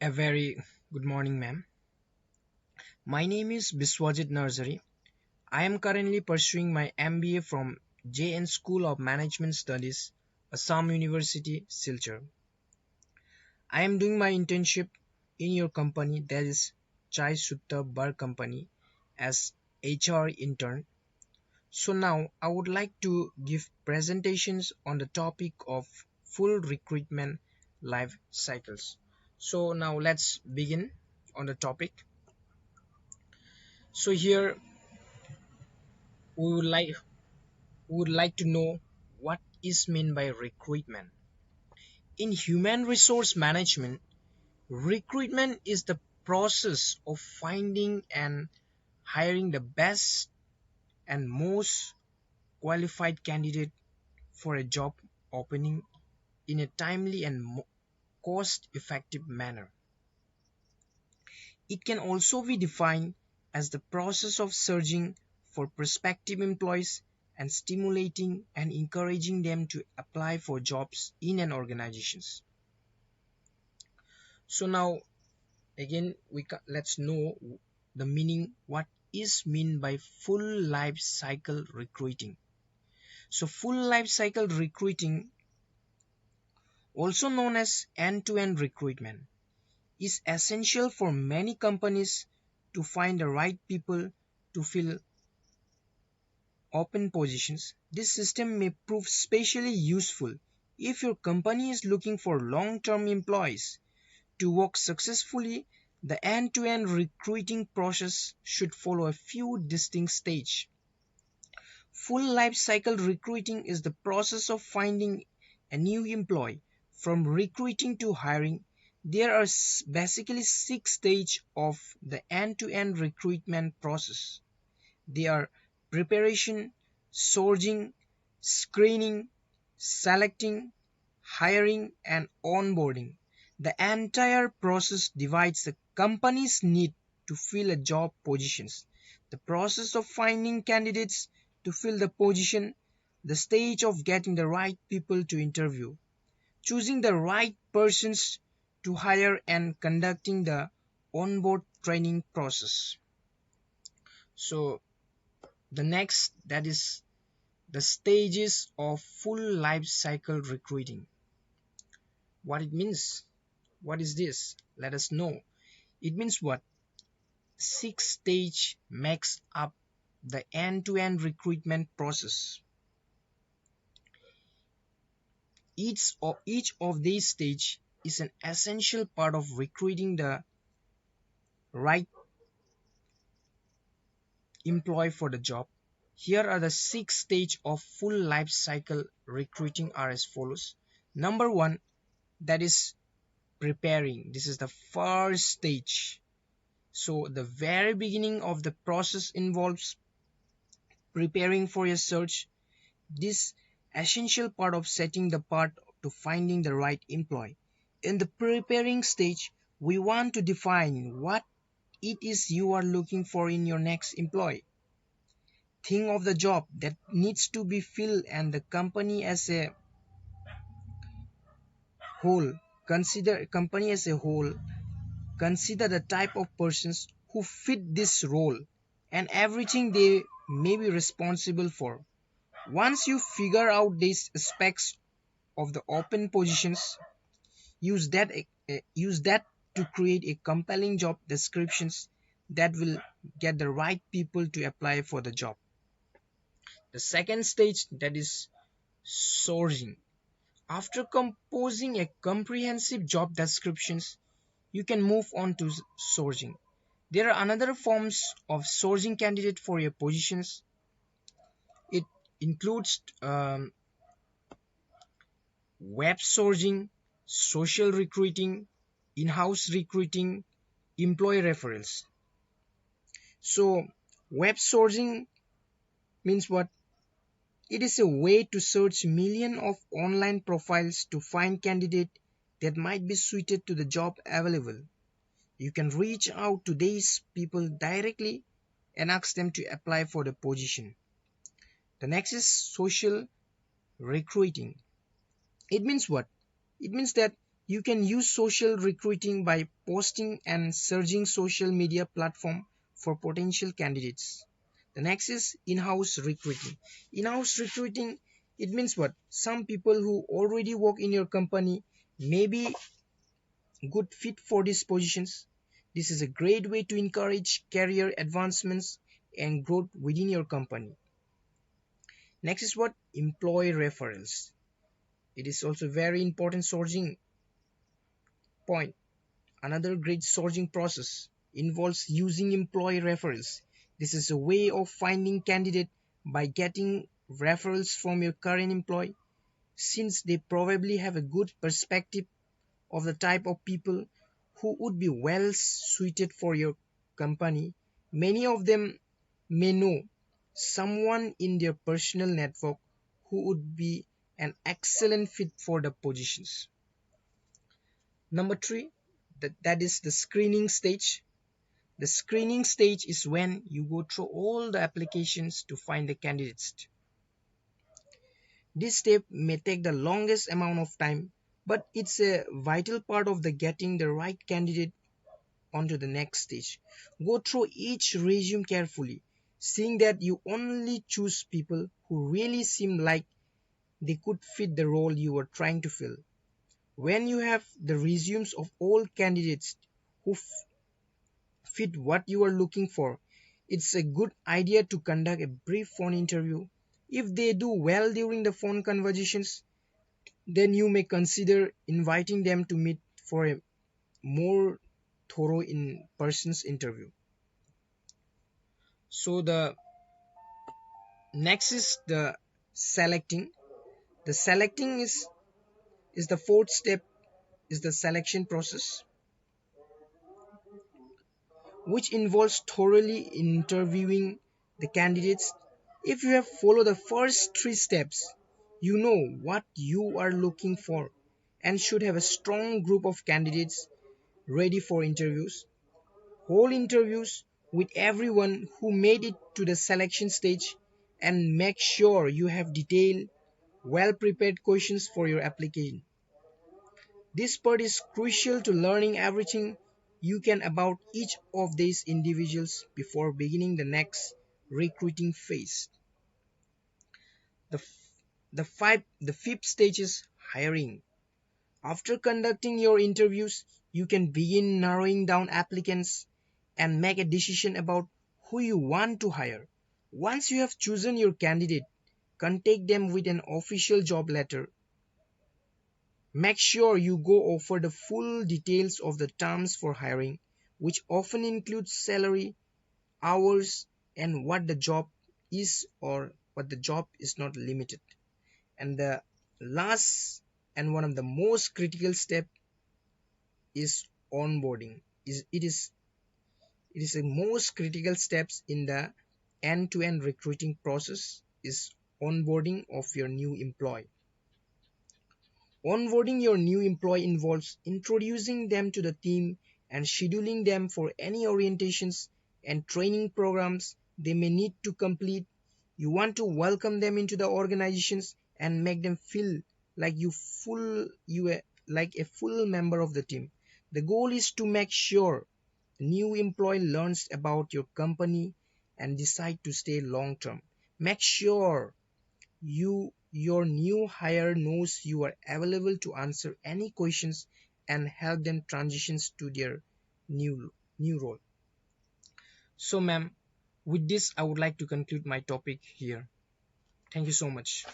A very good morning, ma'am. My name is Biswajit Narzari. I am currently pursuing my MBA from JN School of Management Studies, Assam University, Silchar. I am doing my internship in your company, that is Chai Sutta Bar Company, as HR intern. So now I would like to give presentations on the topic of full recruitment life cycles. So now let's begin on the topic. So here we would like to know what is meant by recruitment. In human resource management, recruitment is the process of finding and hiring the best and most qualified candidate for a job opening in a timely and cost effective manner. It can also be defined as the process of searching for prospective employees and stimulating and encouraging them to apply for jobs in an organization. So now again let's know the meaning what is meant by full life cycle recruiting. So full life cycle recruiting, also known as end-to-end recruitment, is essential for many companies to find the right people to fill open positions. This system may prove especially useful if your company is looking for long-term employees. To work successfully, the end-to-end recruiting process should follow a few distinct stages. Full life cycle recruiting is the process of finding a new employee from recruiting to hiring. There are basically 6 stages of the end-to-end recruitment process. They are preparation, sourcing, screening, selecting, hiring, and onboarding. The entire process divides the company's need to fill a job positions, the process of finding candidates to fill the position, the stage of getting the right people to interview, choosing the right persons to hire, and conducting the onboard training process. So the next, that is the stages of full life cycle recruiting. What it means? What is this? Let us know. It means what? 6 stage makes up the end-to-end recruitment process. Each of these stages is an essential part of recruiting the right employee for the job. Here are the 6 stages of full life cycle recruiting are as follows. Number 1, that is preparing. This is the first stage. So the very beginning of the process involves preparing for a search. This essential part of setting the part to finding the right employee. In the preparing stage, we want to define what it is you are looking for in your next employee. Think of the job that needs to be filled and the company as a whole. Consider the type of persons who fit this role and everything they may be responsible for. Once you figure out these aspects of the open positions, use that to create a compelling job descriptions that will get the right people to apply for the job. The second stage, that is sourcing. After composing a comprehensive job descriptions, you can move on to sourcing. There are another forms of sourcing candidate for your positions. It includes web sourcing, social recruiting, in-house recruiting, employee referrals. So web sourcing means what? It is a way to search millions of online profiles to find candidates that might be suited to the job available. You can reach out to these people directly and ask them to apply for the position. The next is social recruiting. It means what? It means that You can use social recruiting by posting and searching social media platform for potential candidates. The next is in-house recruiting. In-house recruiting, it means what? Some people who already work in your company may be good fit for these positions. This is a great way to encourage career advancements and growth within your company. Next is what? Employee referrals. It is also very important sourcing point. Another great sourcing process involves using employee referrals. This is a way of finding candidate by getting referrals from your current employee, since they probably have a good perspective of the type of people who would be well suited for your company. Many of them may know someone in their personal network who would be an excellent fit for the positions. Number three, that is the screening stage. The screening stage is when you go through all the applications to find the candidates. This step may take the longest amount of time, but it's a vital part of the getting the right candidate onto the next stage. Go through each resume carefully, seeing that you only choose people who really seem like they could fit the role you are trying to fill. When you have the resumes of all candidates who fit what you are looking for, it's a good idea to conduct a brief phone interview. If they do well during the phone conversations, then you may consider inviting them to meet for a more thorough in-person interview. So the next is the selecting. The selecting is the fourth step, is the selection process, which involves thoroughly interviewing the candidates. If you have followed the first three steps, you know what you are looking for and should have a strong group of candidates ready for interviews. Hold interviews with everyone who made it to the selection stage and make sure you have detailed, well prepared questions for your application. This part is crucial to learning everything you can about each of these individuals before beginning the next recruiting phase. The, the fifth stage is hiring. After conducting your interviews, you can begin narrowing down applicants and make a decision about who you want to hire. Once you have chosen your candidate, contact them with an official job letter. Make sure you go over the full details of the terms for hiring, which often includes salary, hours, and what the job is or what the job is not limited. And the last and one of the most critical step is onboarding. It is the most critical steps in the end-to-end recruiting process is onboarding of your new employee. Onboarding your new employee involves introducing them to the team and scheduling them for any orientations and training programs they may need to complete. You want to welcome them into the organizations and make them feel like like a full member of the team. The goal is to make sure the new employee learns about your company and decide to stay long term. Make sure your new hire knows you are available to answer any questions and help them transitions to their new role. So ma'am, with this I would like to conclude my topic here. Thank you so much.